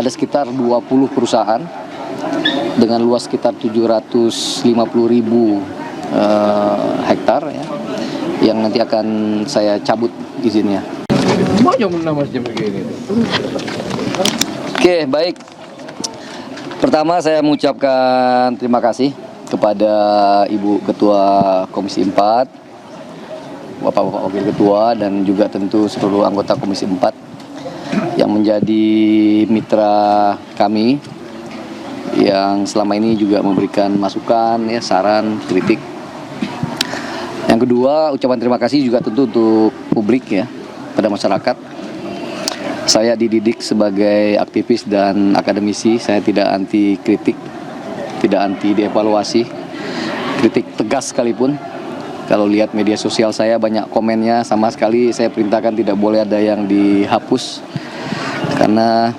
ada sekitar 20 perusahaan dengan luas sekitar 750.000 hektar ya, yang nanti akan saya cabut izinnya. Oke, baik. Pertama saya mengucapkan terima kasih kepada Ibu Ketua Komisi 4, Bapak-Bapak Wakil Ketua, dan juga tentu seluruh anggota Komisi 4 yang menjadi mitra kami, yang selama ini juga memberikan masukan, ya, saran, kritik. Yang kedua, ucapan terima kasih juga tentu untuk publik, ya, pada masyarakat. Saya dididik sebagai aktivis dan akademisi, saya tidak anti kritik, tidak anti dievaluasi, kritik tegas sekalipun. Kalau lihat media sosial saya banyak komennya, sama sekali saya perintahkan tidak boleh ada yang dihapus. Karena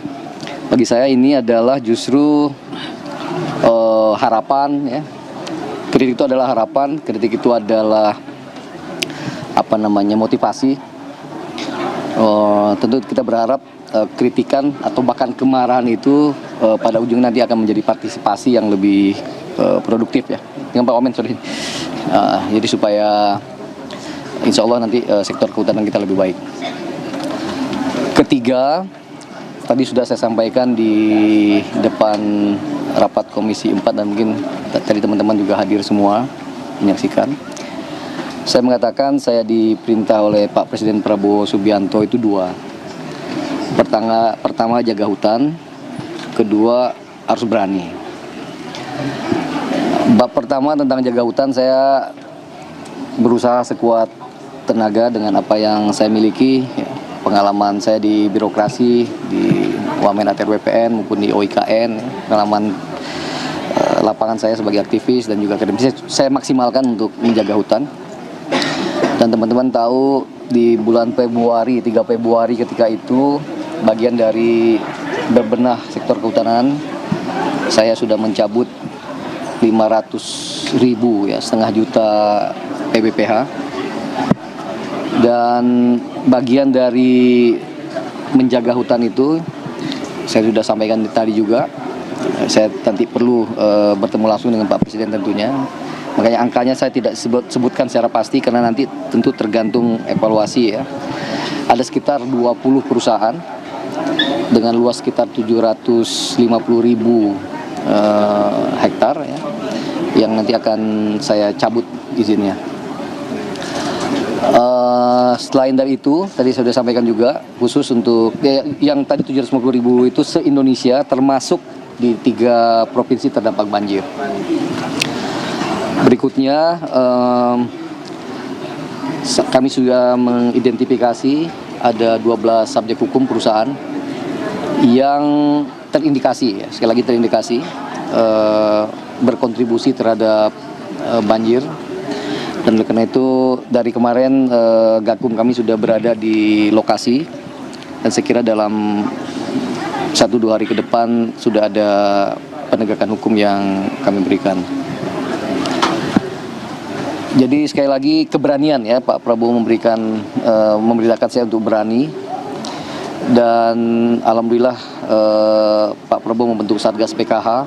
bagi saya ini adalah justru harapan, ya. Kritik itu adalah harapan, kritik itu adalah motivasi. Tentu kita berharap kritikan atau bahkan kemarahan itu pada ujungnya nanti akan menjadi partisipasi yang lebih produktif, ya. Dengan Pak Wamen, sorry. Jadi supaya insya Allah nanti sektor kehutanan kita lebih baik. Ketiga, tadi sudah saya sampaikan di depan rapat Komisi 4 dan mungkin tadi teman-teman juga hadir semua menyaksikan. Saya mengatakan saya diperintah oleh Pak Presiden Prabowo Subianto itu dua. Pertama jaga hutan, kedua harus berani. Bab pertama tentang jaga hutan, saya berusaha sekuat tenaga dengan apa yang saya miliki, ya, pengalaman saya di birokrasi, di Wamen ATR BPN maupun di OIKN, ya, pengalaman lapangan saya sebagai aktivis dan juga akademisi, saya maksimalkan untuk menjaga hutan. Dan teman-teman tahu di bulan Februari, 3 Februari ketika itu bagian dari berbenah sektor kehutanan, saya sudah mencabut 500.000, ya, setengah juta PBPH. Dan bagian dari menjaga hutan itu saya sudah sampaikan tadi juga, saya nanti perlu bertemu langsung dengan Pak Presiden tentunya. Makanya angkanya saya tidak sebutkan secara pasti karena nanti tentu tergantung evaluasi, ya. Ada sekitar 20 perusahaan dengan luas sekitar 750.000 hektar, ya, yang nanti akan saya cabut izinnya. Selain dari itu, tadi saya sudah sampaikan juga khusus untuk yang tadi 750.000 itu se-Indonesia, termasuk di 3 provinsi terdampak banjir. Berikutnya, kami sudah mengidentifikasi ada 12 subjek hukum perusahaan yang terindikasi, ya, sekali lagi terindikasi berkontribusi terhadap banjir. Dan oleh karena itu dari kemarin Gakum kami sudah berada di lokasi, dan saya kira dalam 1-2 hari ke depan sudah ada penegakan hukum yang kami berikan. Jadi sekali lagi keberanian, ya, Pak Prabowo memerintahkan saya untuk berani, dan alhamdulillah Pak Prabowo membentuk Satgas PKH,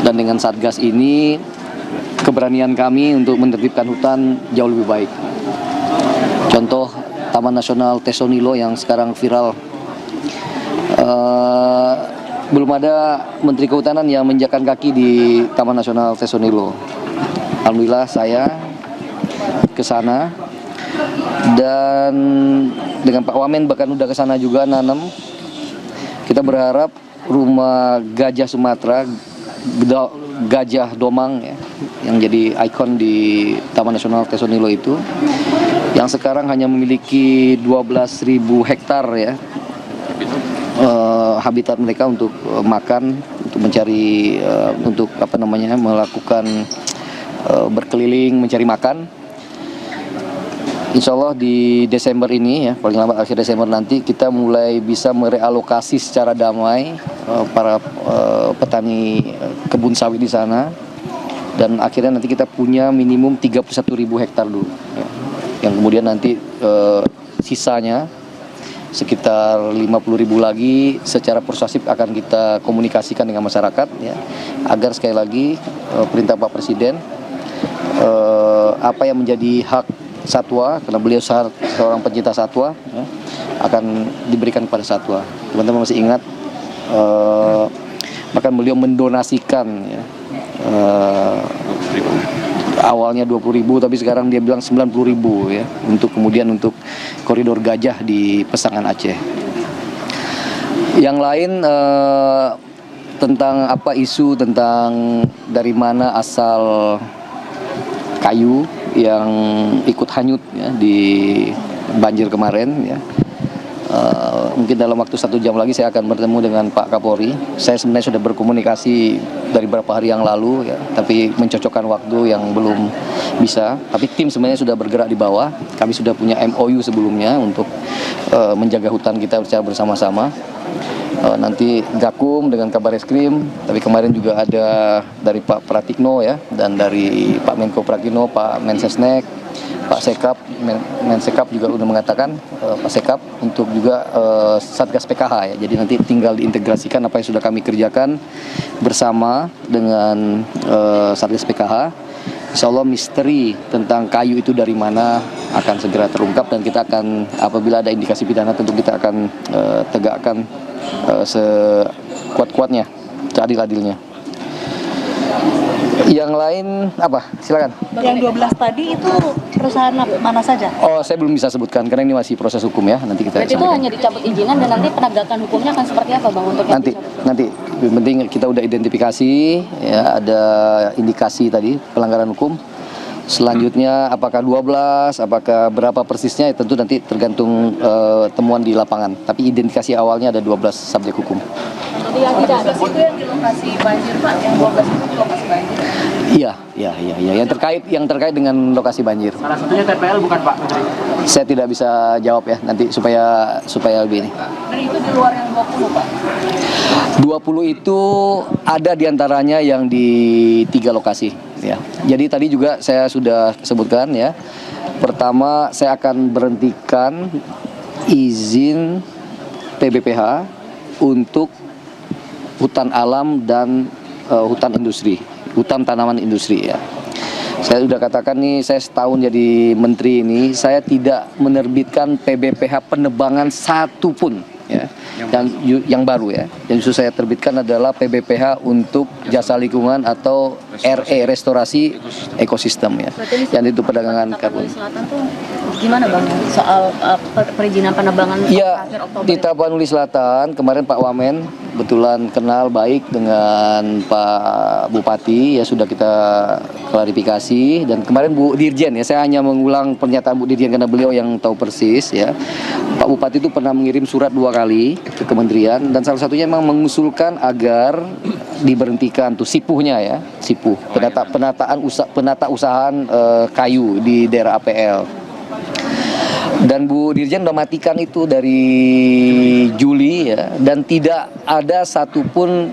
dan dengan Satgas ini keberanian kami untuk menertibkan hutan jauh lebih baik. Contoh Taman Nasional Tesonilo yang sekarang viral, belum ada Menteri Kehutanan yang menginjakkan kaki di Taman Nasional Tesonilo. Alhamdulillah saya ke sana, dan dengan Pak Wamen bahkan udah ke sana juga nanam. Kita berharap rumah gajah Sumatera, gajah domang, ya, yang jadi ikon di Taman Nasional Tesonilo itu, yang sekarang hanya memiliki 12.000 hektar, ya, habitat mereka untuk makan, untuk mencari, untuk melakukan berkeliling mencari makan. Insya Allah di Desember ini, ya, paling lambat akhir Desember nanti kita mulai bisa merealokasi secara damai para petani kebun sawit di sana, dan akhirnya nanti kita punya minimum 31.000 hektar dulu, ya, yang kemudian nanti sisanya sekitar 50.000 lagi secara persuasif akan kita komunikasikan dengan masyarakat ya, agar sekali lagi perintah Pak Presiden apa yang menjadi hak satwa, karena beliau seorang pencinta satwa ya, akan diberikan kepada satwa. Teman-teman masih ingat bahkan beliau mendonasikan ya, awalnya 20.000 tapi sekarang dia bilang 90.000 ya, untuk kemudian untuk koridor gajah di Pesangan Aceh. Yang lain tentang apa isu tentang dari mana asal kayu yang ikut hanyut ya, di banjir kemarin ya. Mungkin dalam waktu 1 jam lagi saya akan bertemu dengan Pak Kapolri. Saya sebenarnya sudah berkomunikasi dari beberapa hari yang lalu ya, tapi mencocokkan waktu yang belum bisa. Tapi tim sebenarnya sudah bergerak di bawah. Kami sudah punya MOU sebelumnya untuk menjaga hutan kita secara bersama-sama. Nanti Gakum dengan Kabar Eskrim, tapi kemarin juga ada dari Pak Pratikno ya, dan dari Pak Menko Pratikno, Pak Mensesnek, Pak Sekap, Mensekap juga udah mengatakan, Pak Sekap untuk juga Satgas PKH ya. Jadi nanti tinggal diintegrasikan apa yang sudah kami kerjakan bersama dengan Satgas PKH. Insya Allah misteri tentang kayu itu dari mana akan segera terungkap, dan kita akan, apabila ada indikasi pidana tentu kita akan tegakkan sekuat-kuatnya, seadil-adilnya. Yang lain apa? Silakan. Yang 12 tadi itu perusahaan mana saja? Oh, saya belum bisa sebutkan karena ini masih proses hukum ya. Nanti kita berarti itu hanya dicabut izinan, dan nanti penegakan hukumnya akan seperti apa, Bang, untuk nanti yang penting kita udah identifikasi ya, ada indikasi tadi pelanggaran hukum. Selanjutnya apakah 12, apakah berapa persisnya ya, tentu nanti tergantung temuan di lapangan. Tapi identifikasi awalnya ada 12 subjek hukum. Jadi yang tidak ada itu yang di lokasi banjir, Pak, yang 12 itu di lokasi banjir. Iya, yang terkait dengan lokasi banjir. Salah satunya TPL bukan Pak Menteri? Saya tidak bisa jawab ya, nanti supaya lebih ini. Dan itu di luar yang 20, Pak? 20 itu ada diantaranya yang di 3 lokasi ya. Jadi tadi juga saya sudah sebutkan ya. Pertama, saya akan berhentikan izin PBPH untuk hutan alam dan hutan industri, hutan tanaman industri ya. Saya sudah katakan nih, saya setahun jadi menteri ini, saya tidak menerbitkan PBPH penebangan satupun ya, yang baru ya. Yang justru saya terbitkan adalah PBPH untuk jasa lingkungan atau RE, restorasi ekosistem ya. Yang itu perdagangan karbon. Selatan tuh gimana, Bang, soal perizinan penebangan Iya, akhir Oktober? di Tapanuli Selatan kemarin Pak Wamen kebetulan kenal baik dengan Pak Bupati ya, sudah kita klarifikasi, dan kemarin Bu Dirjen ya, saya hanya mengulang pernyataan Bu Dirjen karena beliau yang tahu persis ya. Pak Bupati itu pernah mengirim surat 2 kali ke kementerian, dan salah satunya memang mengusulkan agar diberhentikan tuh sipuhnya ya, sipuh penata usahaan kayu di daerah APL. Dan Bu Dirjen udah matikan itu dari Juli ya, dan tidak ada satupun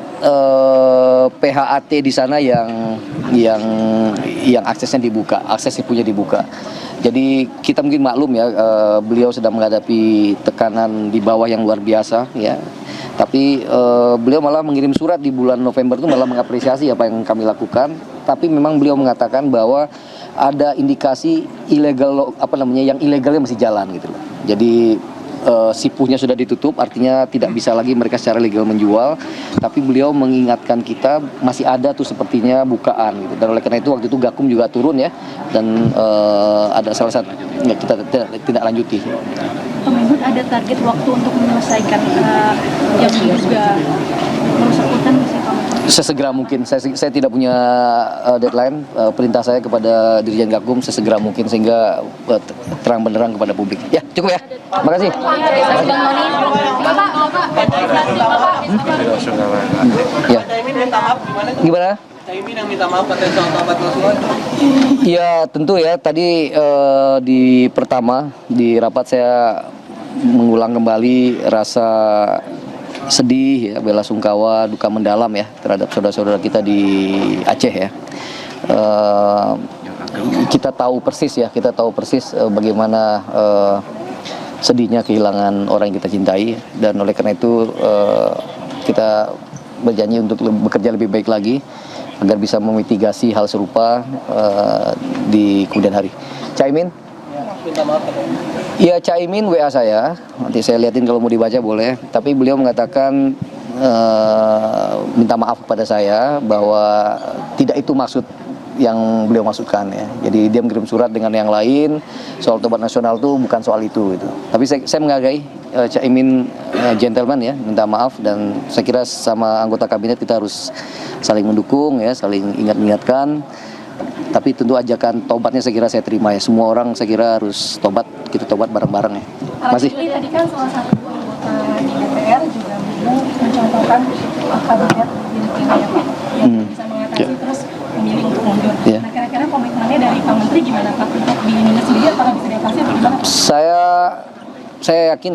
PHAT di sana yang aksesnya dibuka, akses sipunya dibuka. Jadi kita mungkin maklum ya, beliau sedang menghadapi tekanan di bawah yang luar biasa ya. Tapi beliau malah mengirim surat di bulan November itu malah mengapresiasi apa yang kami lakukan. Tapi memang beliau mengatakan bahwa ada indikasi ilegal, yang ilegalnya masih jalan gitu loh. Jadi sipuhnya sudah ditutup, artinya tidak bisa lagi mereka secara legal menjual. Tapi beliau mengingatkan kita masih ada tuh sepertinya bukaan gitu. Dan oleh karena itu waktu itu Gakum juga turun ya, dan ada salah satu ya, kita tidak lanjuti. Pak Menhub ada target waktu untuk menyelesaikan yang juga merusak hutan misalnya, Pak? Sesegera mungkin. Saya tidak punya deadline. Perintah saya kepada Dirjen Gakum sesegera mungkin, sehingga terang benderang kepada publik. Ya, cukup ya. Terima kasih. Ya. Gimana? Caimin yang minta maaf katanya soal tabat Rasulullah. Ya tentu ya, tadi di pertama di rapat saya mengulang kembali rasa sedih ya, bela sungkawa, duka mendalam ya terhadap saudara-saudara kita di Aceh ya. Kita tahu persis bagaimana sedihnya kehilangan orang yang kita cintai, dan oleh karena itu kita berjanji untuk bekerja lebih baik lagi agar bisa memitigasi hal serupa di kemudian hari. Caimin? Minta maaf katanya. Iya, Caimin WA saya, nanti saya liatin kalau mau dibaca boleh. Tapi beliau mengatakan minta maaf kepada saya bahwa tidak itu maksud yang beliau maksudkan ya. Jadi dia mengirim surat dengan yang lain, soal tobat nasional itu bukan soal itu gitu. Tapi saya menghargai Caimin gentleman ya, minta maaf, dan saya kira sama anggota kabinet kita harus saling mendukung ya, saling ingat-ingatkan. Tapi tentu ajakan tobatnya saya kira saya terima ya. Semua orang saya kira harus tobat, kita tobat bareng-bareng ya. Masih. Ini tadi kan salah satu anggota di DPR juga mencontohkan kabinet Filipina ya Pak, yang bisa mengatasi terus memilih untuk mundur. Yeah. Nah kira-kira komitmennya dari Pak Menteri gimana Pak untuk di Indonesia sendiri, apakah bisa diatasi atau gimana Pak? Saya yakin